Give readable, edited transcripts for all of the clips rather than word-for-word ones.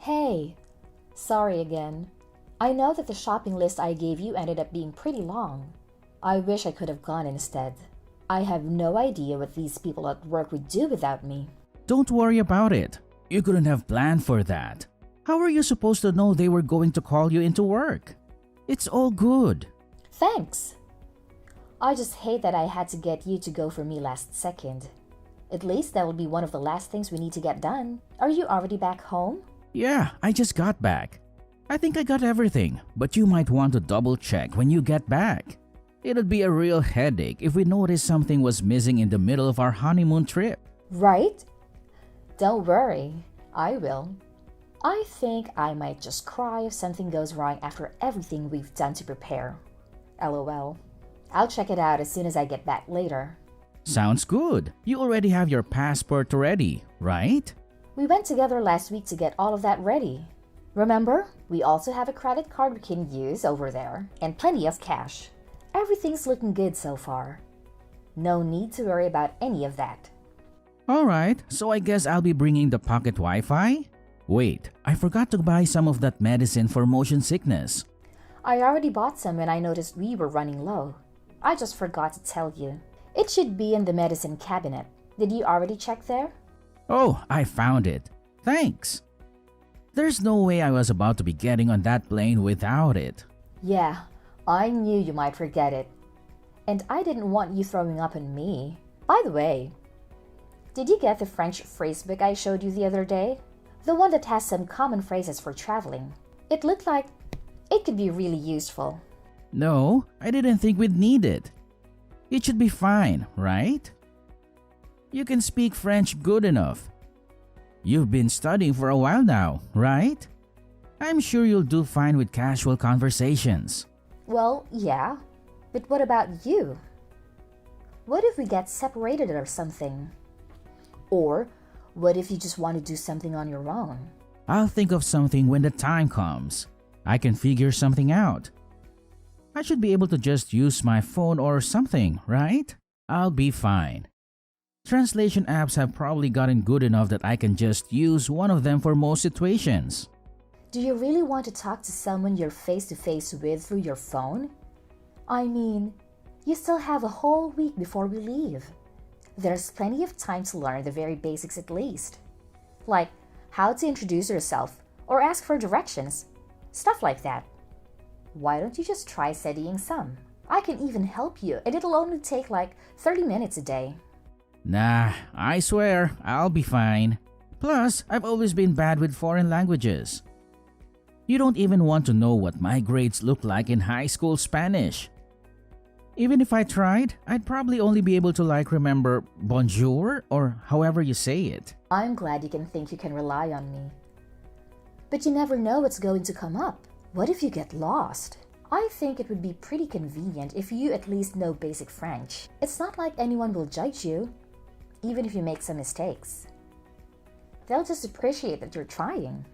Hey, sorry again. I know that the shopping list I gave you ended up being pretty long. I wish I could have gone instead. I have no idea what these people at work would do without me. Don't worry about it. You couldn't have planned for that. How were you supposed to know they were going to call you into work? It's all good. Thanks. I just hate that I had to get you to go for me last second. At least that will be one of the last things we need to get done. Are you already back home? Yeah, I just got back. I think I got everything, but you might want to double check when you get back. It'd be a real headache if we noticed something was missing in the middle of our honeymoon trip. Right? Don't worry, I will. I think I might just cry if something goes wrong after everything we've done to prepare. LOL. I'll check it out as soon as I get back later. Sounds good. You already have your passport ready, right? We went together last week to get all of that ready. Remember, we also have a credit card we can use over there and plenty of cash. Everything's looking good so far. No need to worry about any of that. Alright, so I guess I'll be bringing the pocket Wi-Fi? Wait, I forgot to buy some of that medicine for motion sickness. I already bought some when I noticed we were running low. I just forgot to tell you. It should be in the medicine cabinet. Did you already check there? Oh, I found it. Thanks. There's no way I was about to be getting on that plane without it. Yeah, I knew you might forget it. And I didn't want you throwing up on me. By the way, did you get the French phrasebook I showed you the other day? The one that has some common phrases for traveling. It looked like it could be really useful. No, I didn't think we'd need it. It should be fine, right? You can speak French good enough. You've been studying for a while now, right? I'm sure you'll do fine with casual conversations. Well, yeah. But what about you? What if we get separated or something? Or what if you just want to do something on your own? I'll think of something when the time comes. I can figure something out. I should be able to just use my phone or something, right? I'll be fine. Translation apps have probably gotten good enough that I can just use one of them for most situations. Do you really want to talk to someone you're face to face with through your phone? I mean, you still have a whole week before we leave. There's plenty of time to learn the very basics at least. Like how to introduce yourself or ask for directions. Stuff like that. Why don't you just try studying some? I can even help you and it'll only take like 30 minutes a day. Nah, I swear, I'll be fine. Plus, I've always been bad with foreign languages. You don't even want to know what my grades look like in high school Spanish. Even if I tried, I'd probably only be able to remember bonjour or however you say it. I'm glad you can think you can rely on me. But you never know what's going to come up. What if you get lost? I think it would be pretty convenient if you at least know basic French. It's not like anyone will judge you, even if you make some mistakes. They'll just appreciate that you're trying.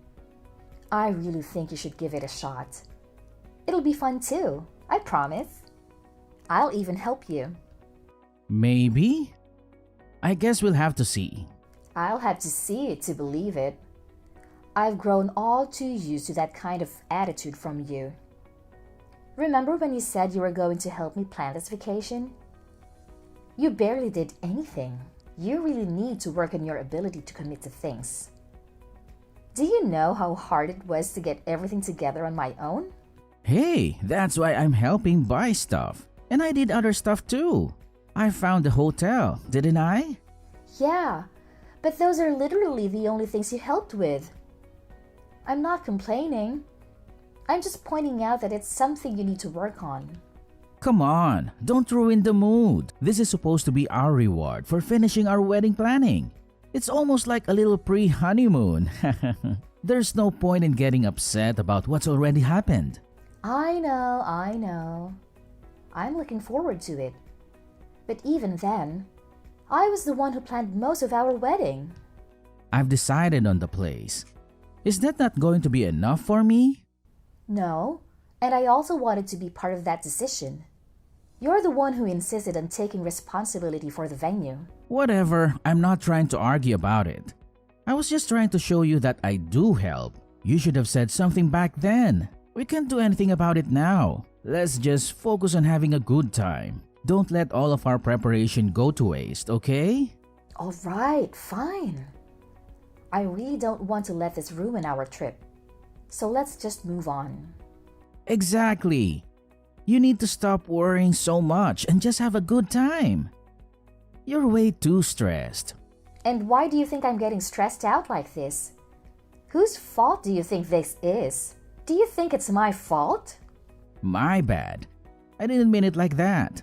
I really think you should give it a shot. It'll be fun too, I promise. I'll even help you. Maybe? I guess we'll have to see. I'll have to see it to believe it. I've grown all too used to that kind of attitude from you. Remember when you said you were going to help me plan this vacation? You barely did anything. You really need to work on your ability to commit to things. Do you know how hard it was to get everything together on my own? Hey, that's why I'm helping buy stuff. And I did other stuff too. I found the hotel, didn't I? Yeah, but those are literally the only things you helped with. I'm not complaining. I'm just pointing out that it's something you need to work on. Come on, don't ruin the mood. This is supposed to be our reward for finishing our wedding planning. It's almost like a little pre-honeymoon. There's no point in getting upset about what's already happened. I know. I'm looking forward to it. But even then, I was the one who planned most of our wedding. I've decided on the place. Is that not going to be enough for me? No, and I also wanted to be part of that decision. You're the one who insisted on taking responsibility for the venue. Whatever, I'm not trying to argue about it. I was just trying to show you that I do help. You should have said something back then. We can't do anything about it now. Let's just focus on having a good time. Don't let all of our preparation go to waste, okay? All right, fine. I really don't want to let this ruin our trip. So let's just move on. Exactly. You need to stop worrying so much and just have a good time. You're way too stressed. And why do you think I'm getting stressed out like this? Whose fault do you think this is? Do you think it's my fault? My bad. I didn't mean it like that.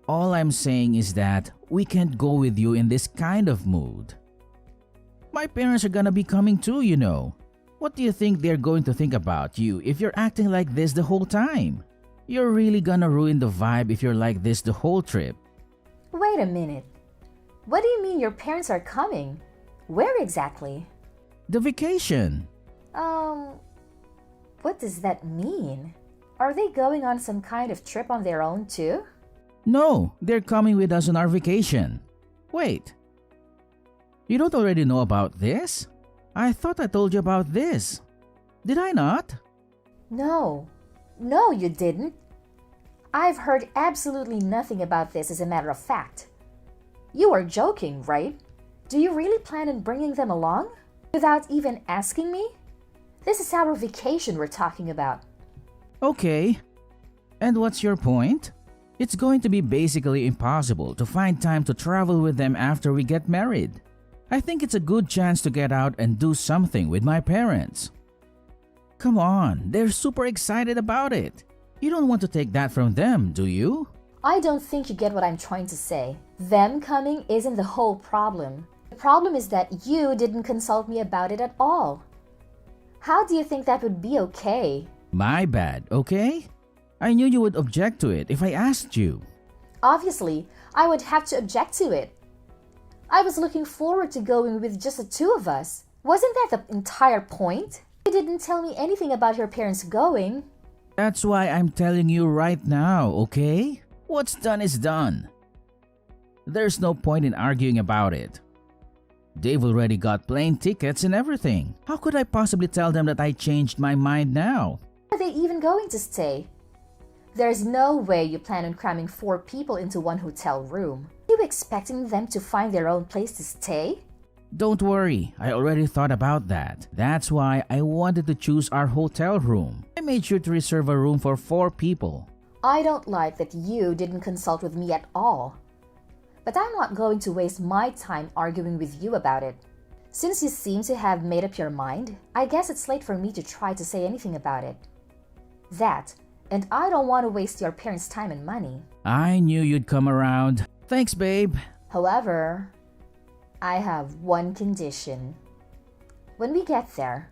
All I'm saying is that we can't go with you in this kind of mood. My parents are gonna be coming too, you know. What do you think they're going to think about you if you're acting like this the whole time? You're really gonna ruin the vibe if you're like this the whole trip. Wait a minute. What do you mean your parents are coming? Where exactly? The vacation. What does that mean? Are they going on some kind of trip on their own too? No, they're coming with us on our vacation. Wait. You don't already know about this? I thought I told you about this. Did I not? No, you didn't. I've heard absolutely nothing about this as a matter of fact. You are joking, right? Do you really plan on bringing them along? Without even asking me? This is our vacation we're talking about. Okay. And what's your point? It's going to be basically impossible to find time to travel with them after we get married. I think it's a good chance to get out and do something with my parents. Come on, they're super excited about it. You don't want to take that from them, do you? I don't think you get what I'm trying to say. Them coming isn't the whole problem. The problem is that you didn't consult me about it at all. How do you think that would be okay? My bad, okay? I knew you would object to it if I asked you. Obviously, I would have to object to it. I was looking forward to going with just the two of us. Wasn't that the entire point? You didn't tell me anything about your parents going. That's why I'm telling you right now, okay? What's done is done. There's no point in arguing about it. They've already got plane tickets and everything. How could I possibly tell them that I changed my mind now? Are they even going to stay? There's no way you plan on cramming 4 people into one hotel room. Are you expecting them to find their own place to stay? Don't worry, I already thought about that. That's why I wanted to choose our hotel room. I made sure to reserve a room for 4 people. I don't like that you didn't consult with me at all. But I'm not going to waste my time arguing with you about it. Since you seem to have made up your mind, I guess it's late for me to try to say anything about it. That, and I don't want to waste your parents' time and money. I knew you'd come around. Thanks, babe. However, I have one condition. When we get there,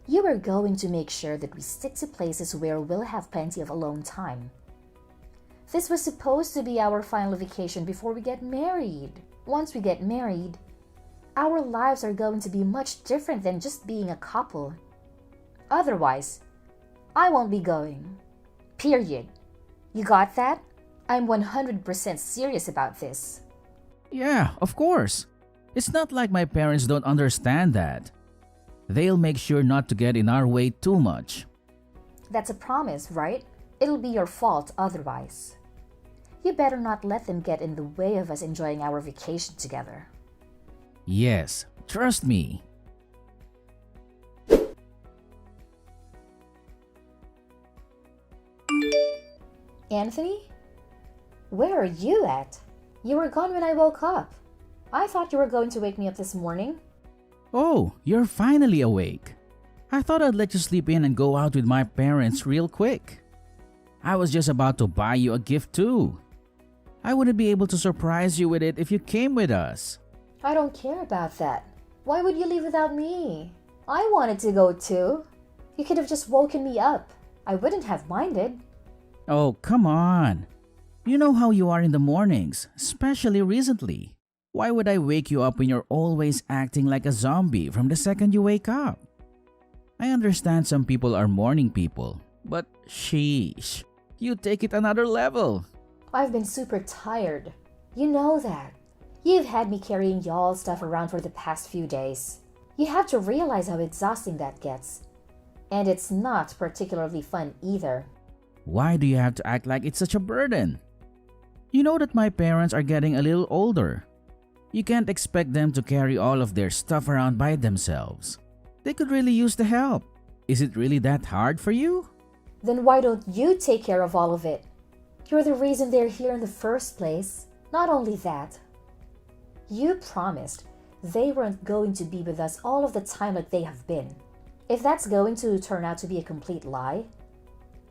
you are going to make sure that we stick to places where we'll have plenty of alone time. This was supposed to be our final vacation before we get married. Once we get married, our lives are going to be much different than just being a couple. Otherwise, I won't be going. Period. You got that? I'm 100% serious about this. Yeah, of course. It's not like my parents don't understand that. They'll make sure not to get in our way too much. That's a promise, right? It'll be your fault otherwise. You better not let them get in the way of us enjoying our vacation together. Yes, trust me. Anthony? Where are you at? You were gone when I woke up. I thought you were going to wake me up this morning. Oh, you're finally awake. I thought I'd let you sleep in and go out with my parents real quick. I was just about to buy you a gift too. I wouldn't be able to surprise you with it if you came with us. I don't care about that. Why would you leave without me? I wanted to go too. You could have just woken me up. I wouldn't have minded. Oh, come on. You know how you are in the mornings, especially recently. Why would I wake you up when you're always acting like a zombie from the second you wake up? I understand some people are morning people, but sheesh, you take it another level. I've been super tired. You know that. You've had me carrying y'all's stuff around for the past few days. You have to realize how exhausting that gets. And it's not particularly fun either. Why do you have to act like it's such a burden? You know that my parents are getting a little older. You can't expect them to carry all of their stuff around by themselves. They could really use the help. Is it really that hard for you? Then why don't you take care of all of it? You're the reason they're here in the first place. Not only that, you promised they weren't going to be with us all of the time like they have been. If that's going to turn out to be a complete lie,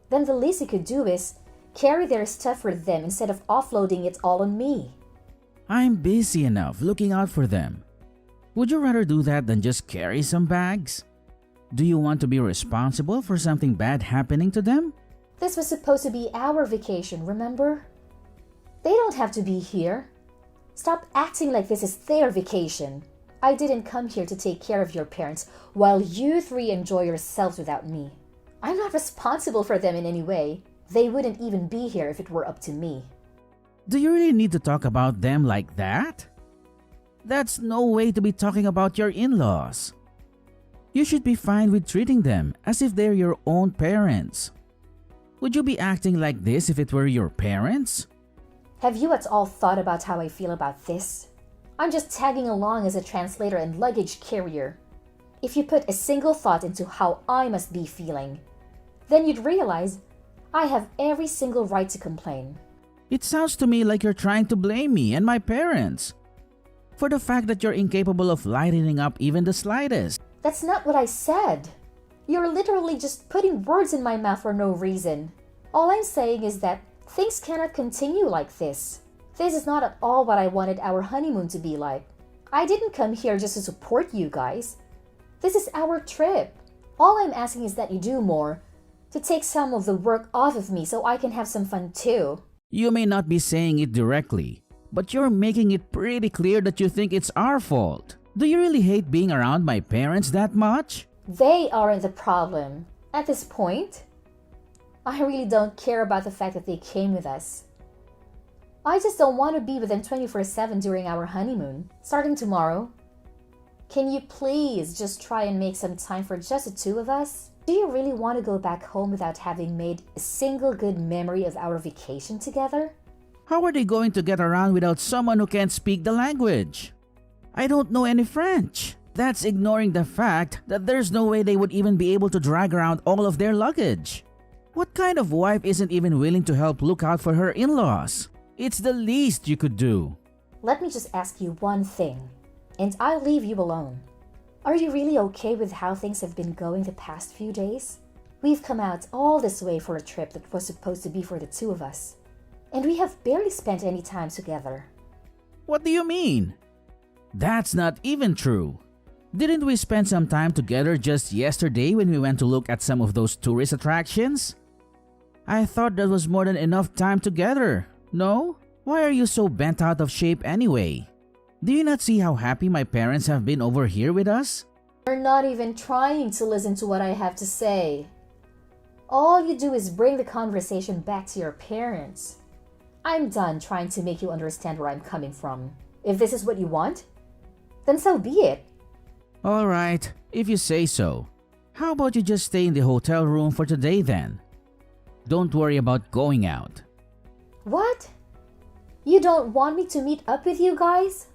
then the least you could do is carry their stuff for them instead of offloading it all on me. I'm busy enough looking out for them. Would you rather do that than just carry some bags? Do you want to be responsible for something bad happening to them? This was supposed to be our vacation, remember? They don't have to be here. Stop acting like this is their vacation. I didn't come here to take care of your parents while you three enjoy yourselves without me. I'm not responsible for them in any way. They wouldn't even be here if it were up to me. Do you really need to talk about them like that? That's no way to be talking about your in-laws. You should be fine with treating them as if they're your own parents. Would you be acting like this if it were your parents? Have you at all thought about how I feel about this? I'm just tagging along as a translator and luggage carrier. If you put a single thought into how I must be feeling, then you'd realize I have every single right to complain. It sounds to me like you're trying to blame me and my parents for the fact that you're incapable of lightening up even the slightest. That's not what I said. You're literally just putting words in my mouth for no reason. All I'm saying is that things cannot continue like this. This is not at all what I wanted our honeymoon to be like. I didn't come here just to support you guys. This is our trip. All I'm asking is that you do more to take some of the work off of me so I can have some fun too. You may not be saying it directly, but you're making it pretty clear that you think it's our fault. Do you really hate being around my parents that much? They aren't the problem. At this point, I really don't care about the fact that they came with us. I just don't want to be with them 24/7 during our honeymoon, starting tomorrow. Can you please just try and make some time for just the two of us? Do you really want to go back home without having made a single good memory of our vacation together? How are they going to get around without someone who can't speak the language? I don't know any French. That's ignoring the fact that there's no way they would even be able to drag around all of their luggage. What kind of wife isn't even willing to help look out for her in-laws? It's the least you could do. Let me just ask you one thing, and I'll leave you alone. Are you really okay with how things have been going the past few days? We've come out all this way for a trip that was supposed to be for the two of us, and we have barely spent any time together. What do you mean? That's not even true. Didn't we spend some time together just yesterday when we went to look at some of those tourist attractions? I thought that was more than enough time together, no? Why are you so bent out of shape anyway? Do you not see how happy my parents have been over here with us? You're not even trying to listen to what I have to say. All you do is bring the conversation back to your parents. I'm done trying to make you understand where I'm coming from. If this is what you want, then so be it. Alright, if you say so. How about you just stay in the hotel room for today then? Don't worry about going out. What? You don't want me to meet up with you guys?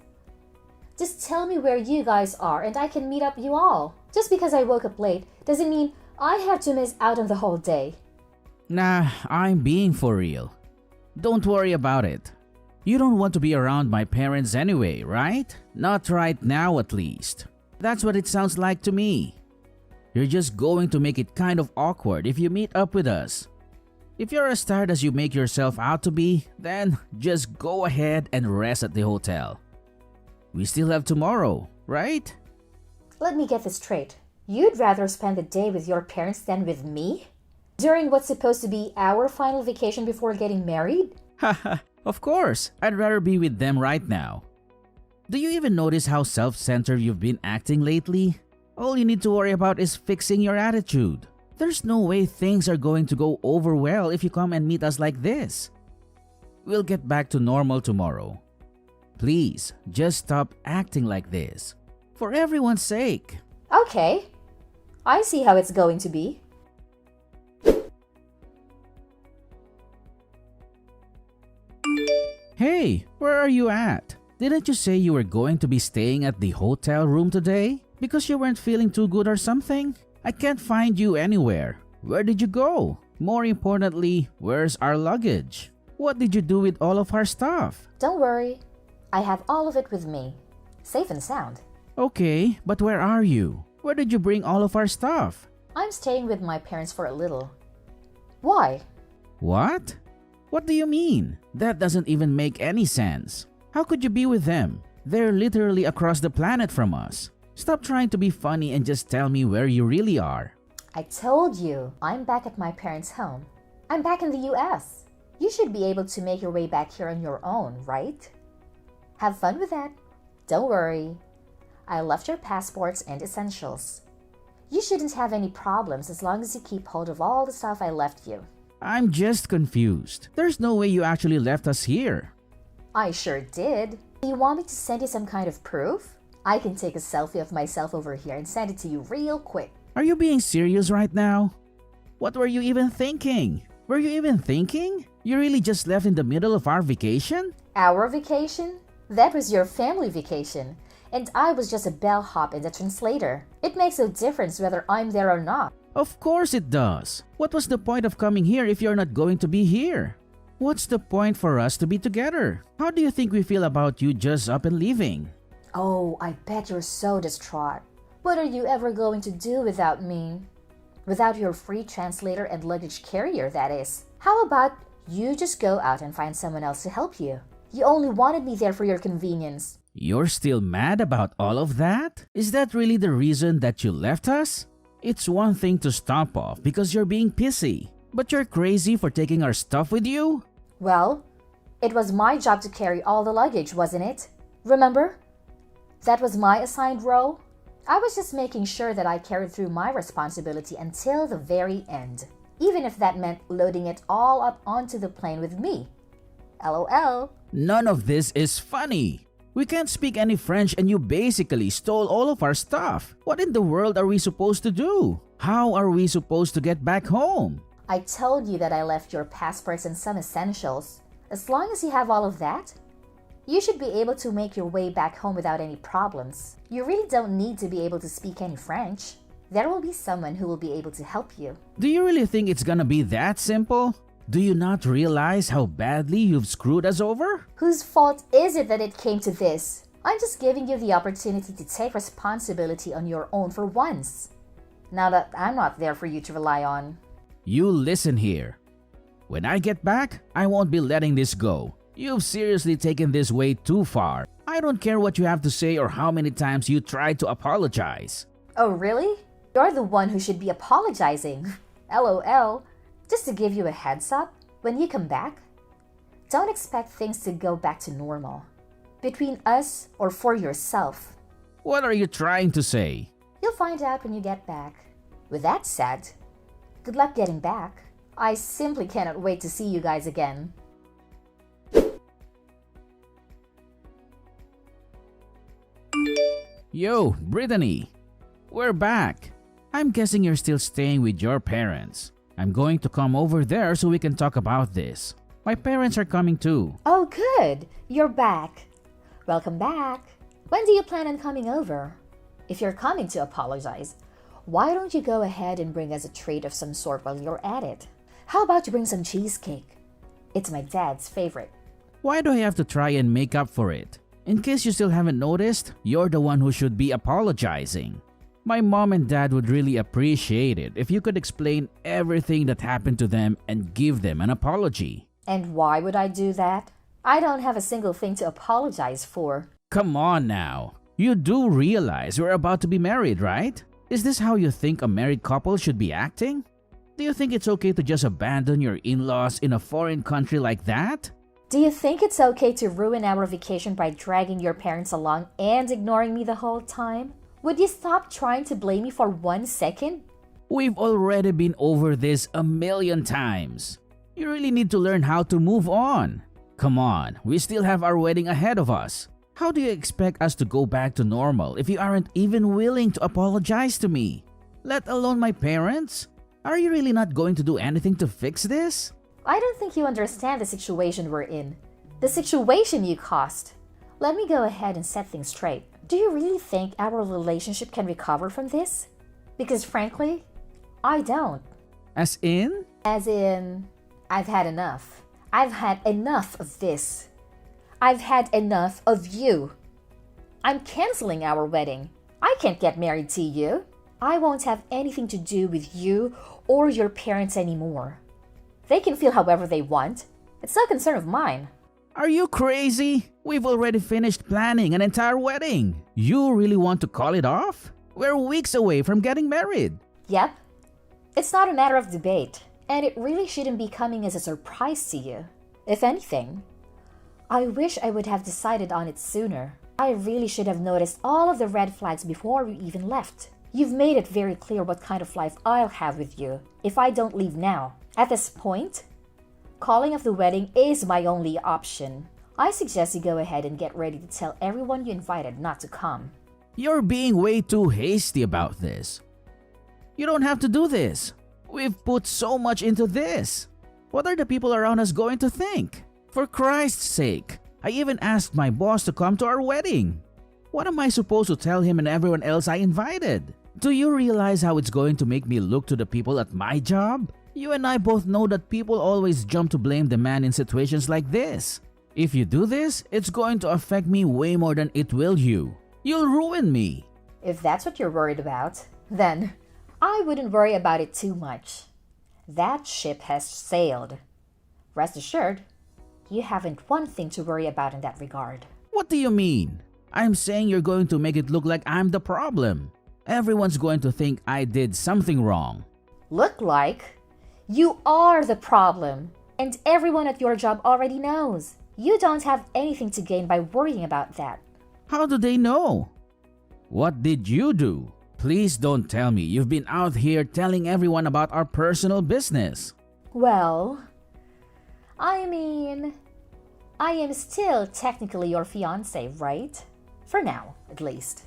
Just tell me where you guys are and I can meet up you all. Just because I woke up late doesn't mean I have to miss out on the whole day. Nah, I'm being for real. Don't worry about it. You don't want to be around my parents anyway, right? Not right now at least. That's what it sounds like to me. You're just going to make it kind of awkward if you meet up with us. If you're as tired as you make yourself out to be, then just go ahead and rest at the hotel. We still have tomorrow, right? Let me get this straight. You'd rather spend the day with your parents than with me? During what's supposed to be our final vacation before getting married? Haha, of course. I'd rather be with them right now. Do you even notice how self-centered you've been acting lately? All you need to worry about is fixing your attitude. There's no way things are going to go over well if you come and meet us like this. We'll get back to normal tomorrow. Please, just stop acting like this. For everyone's sake. Okay, I see how it's going to be. Hey, where are you at? Didn't you say you were going to be staying at the hotel room today? Because you weren't feeling too good or something? I can't find you anywhere. Where did you go? More importantly, where's our luggage? What did you do with all of our stuff? Don't worry, I have all of it with me, safe and sound. Okay, but where are you? Where did you bring all of our stuff? I'm staying with my parents for a little. Why? What? What do you mean? That doesn't even make any sense. How could you be with them? They're literally across the planet from us. Stop trying to be funny and just tell me where you really are. I told you, I'm back at my parents' home. I'm back in the US. You should be able to make your way back here on your own, right? Have fun with that. Don't worry. I left your passports and essentials. You shouldn't have any problems as long as you keep hold of all the stuff I left you. I'm just confused. There's no way you actually left us here. I sure did. Do you want me to send you some kind of proof? I can take a selfie of myself over here and send it to you real quick. Are you being serious right now? What were you even thinking? Were you even thinking? You really just left in the middle of our vacation? Our vacation? That was your family vacation. And I was just a bellhop and a translator. It makes no difference whether I'm there or not. Of course it does. What was the point of coming here if you're not going to be here? What's the point for us to be together? How do you think we feel about you just up and leaving? Oh, I bet you're so distraught. What are you ever going to do without me? Without your free translator and luggage carrier, that is. How about you just go out and find someone else to help you? You only wanted me there for your convenience. You're still mad about all of that? Is that really the reason that you left us? It's one thing to stomp off because you're being pissy, but you're crazy for taking our stuff with you? Well, it was my job to carry all the luggage, wasn't it? Remember? That was my assigned role. I was just making sure that I carried through my responsibility until the very end, even if that meant loading it all up onto the plane with me. LOL. None of this is funny. We can't speak any French and you basically stole all of our stuff. What in the world are we supposed to do? How are we supposed to get back home? I told you that I left your passports and some essentials. As long as you have all of that, you should be able to make your way back home without any problems. You really don't need to be able to speak any French. There will be someone who will be able to help you. Do you really think it's gonna be that simple? Do you not realize how badly you've screwed us over? Whose fault is it that it came to this? I'm just giving you the opportunity to take responsibility on your own for once. Now that I'm not there for you to rely on. You listen here. When I get back, I won't be letting this go. You've seriously taken this way too far. I don't care what you have to say or how many times you tried to apologize. Oh, really? You're the one who should be apologizing. LOL. Just to give you a heads up, when you come back, don't expect things to go back to normal. Between us or for yourself. What are you trying to say? You'll find out when you get back. With that said, good luck getting back. I simply cannot wait to see you guys again. Yo, Brittany. We're back. I'm guessing you're still staying with your parents. I'm going to come over there so we can talk about this. My parents are coming too. Oh, good. You're back. Welcome back. When do you plan on coming over? If you're coming to apologize, why don't you go ahead and bring us a treat of some sort while you're at it? How about you bring some cheesecake? It's my dad's favorite. Why do I have to try and make up for it? In case you still haven't noticed, you're the one who should be apologizing. My mom and dad would really appreciate it if you could explain everything that happened to them and give them an apology. And why would I do that? I don't have a single thing to apologize for. Come on now. You do realize we're about to be married, right? Is this how you think a married couple should be acting? Do you think it's okay to just abandon your in-laws in a foreign country like that? Do you think it's okay to ruin our vacation by dragging your parents along and ignoring me the whole time? Would you stop trying to blame me for 1 second? We've already been over this a million times. You really need to learn how to move on. Come on, we still have our wedding ahead of us. How do you expect us to go back to normal if you aren't even willing to apologize to me? Let alone my parents? Are you really not going to do anything to fix this? I don't think you understand the situation we're in. The situation you caused. Let me go ahead and set things straight. Do you really think our relationship can recover from this? Because frankly, I don't. As in? As in, I've had enough. I've had enough of this. I've had enough of you. I'm canceling our wedding. I can't get married to you. I won't have anything to do with you or your parents anymore. They can feel however they want. It's no concern of mine. Are you crazy? We've already finished planning an entire wedding. You really want to call it off? We're weeks away from getting married. Yep. It's not a matter of debate, and it really shouldn't be coming as a surprise to you. If anything, I wish I would have decided on it sooner. I really should have noticed all of the red flags before we even left. You've made it very clear what kind of life I'll have with you if I don't leave now. At this point, calling off the wedding is my only option. I suggest you go ahead and get ready to tell everyone you invited not to come. You're being way too hasty about this. You don't have to do this. We've put so much into this. What are the people around us going to think? For Christ's sake, I even asked my boss to come to our wedding. What am I supposed to tell him and everyone else I invited? Do you realize how it's going to make me look to the people at my job? You and I both know that people always jump to blame the man in situations like this. If you do this, it's going to affect me way more than it will you. You'll ruin me. If that's what you're worried about, then I wouldn't worry about it too much. That ship has sailed. Rest assured, you haven't one thing to worry about in that regard. What do you mean? I'm saying you're going to make it look like I'm the problem. Everyone's going to think I did something wrong. Look like? You are the problem, and everyone at your job already knows. You don't have anything to gain by worrying about that. How do they know? What did you do? Please don't tell me you've been out here telling everyone about our personal business. Well, I mean, I am still technically your fiancé, right? For now, at least.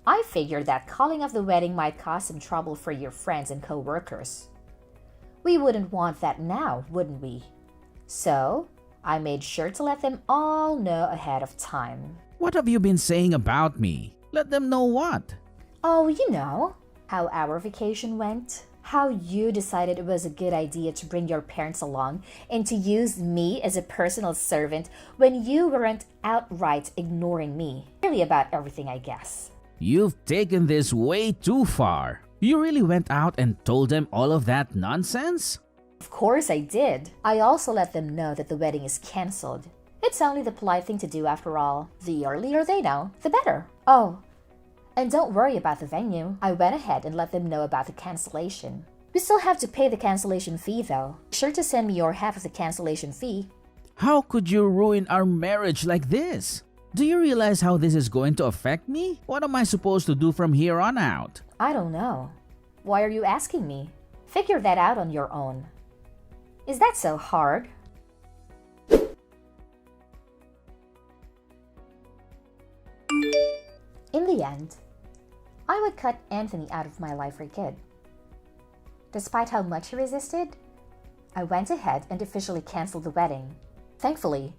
I figured that calling off the wedding might cause some trouble for your friends and co-workers. We wouldn't want that now, wouldn't we? So, I made sure to let them all know ahead of time. What have you been saying about me? Let them know what? Oh, you know, how our vacation went. How you decided it was a good idea to bring your parents along and to use me as a personal servant when you weren't outright ignoring me. Really about everything, I guess. You've taken this way too far. You really went out and told them all of that nonsense? Of course I did. I also let them know that the wedding is cancelled. It's only the polite thing to do after all. The earlier they know, the better. Oh, and don't worry about the venue. I went ahead and let them know about the cancellation. We still have to pay the cancellation fee though. Be sure to send me your half of the cancellation fee. How could you ruin our marriage like this? Do you realize how this is going to affect me? What am I supposed to do from here on out? I don't know. Why are you asking me? Figure that out on your own. Is that so hard? In the end, I would cut Anthony out of my life for good. Despite how much he resisted, I went ahead and officially canceled the wedding. Thankfully,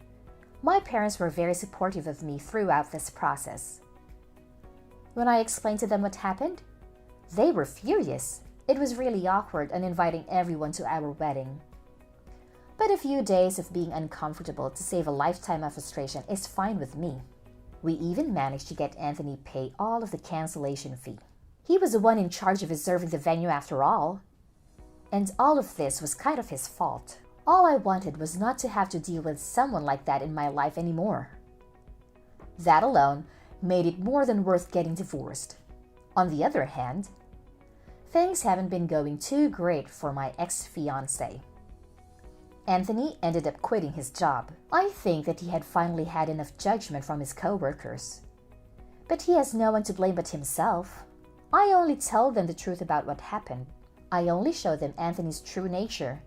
my parents were very supportive of me throughout this process. When I explained to them what happened, they were furious. It was really awkward and inviting everyone to our wedding. But a few days of being uncomfortable to save a lifetime of frustration is fine with me. We even managed to get Anthony pay all of the cancellation fee. He was the one in charge of reserving the venue after all. And all of this was kind of his fault. All I wanted was not to have to deal with someone like that in my life anymore. That alone made it more than worth getting divorced. On the other hand, things haven't been going too great for my ex-fiancé. Anthony ended up quitting his job. I think that he had finally had enough judgment from his co-workers. But he has no one to blame but himself. I only told them the truth about what happened. I only showed them Anthony's true nature.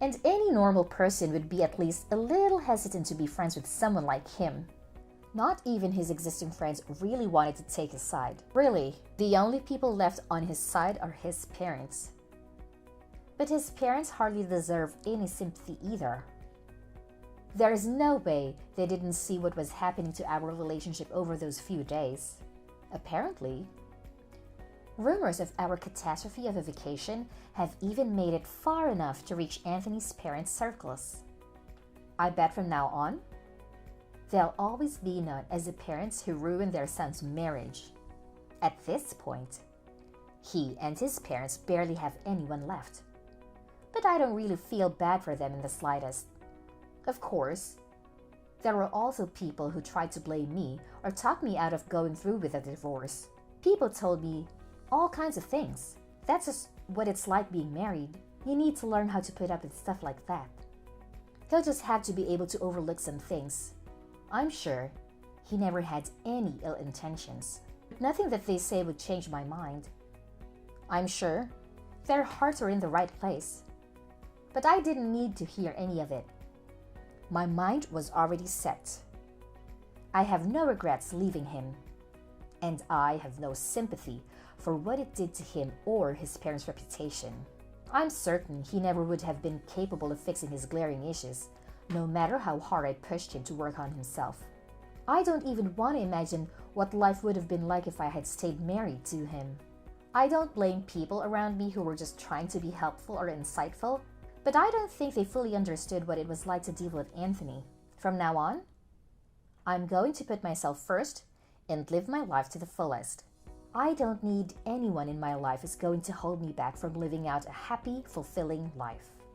And any normal person would be at least a little hesitant to be friends with someone like him. Not even his existing friends really wanted to take his side. Really, the only people left on his side are his parents. But his parents hardly deserve any sympathy either. There is no way they didn't see what was happening to our relationship over those few days. Apparently, rumors of our catastrophe of a vacation have even made it far enough to reach Anthony's parents' circles. I bet from now on, they'll always be known as the parents who ruined their son's marriage. At this point, he and his parents barely have anyone left. But I don't really feel bad for them in the slightest. Of course, there were also people who tried to blame me or talk me out of going through with a divorce. People told me all kinds of things. That's just what it's like being married. You need to learn how to put up with stuff like that. He'll just have to be able to overlook some things. I'm sure he never had any ill intentions. Nothing that they say would change my mind. I'm sure their hearts are in the right place. But I didn't need to hear any of it. My mind was already set. I have no regrets leaving him, and I have no sympathy for what it did to him or his parents' reputation. I'm certain he never would have been capable of fixing his glaring issues, no matter how hard I pushed him to work on himself. I don't even want to imagine what life would have been like if I had stayed married to him. I don't blame people around me who were just trying to be helpful or insightful, but I don't think they fully understood what it was like to deal with Anthony. From now on, I'm going to put myself first and live my life to the fullest. I don't need anyone in my life who's going to hold me back from living out a happy, fulfilling life.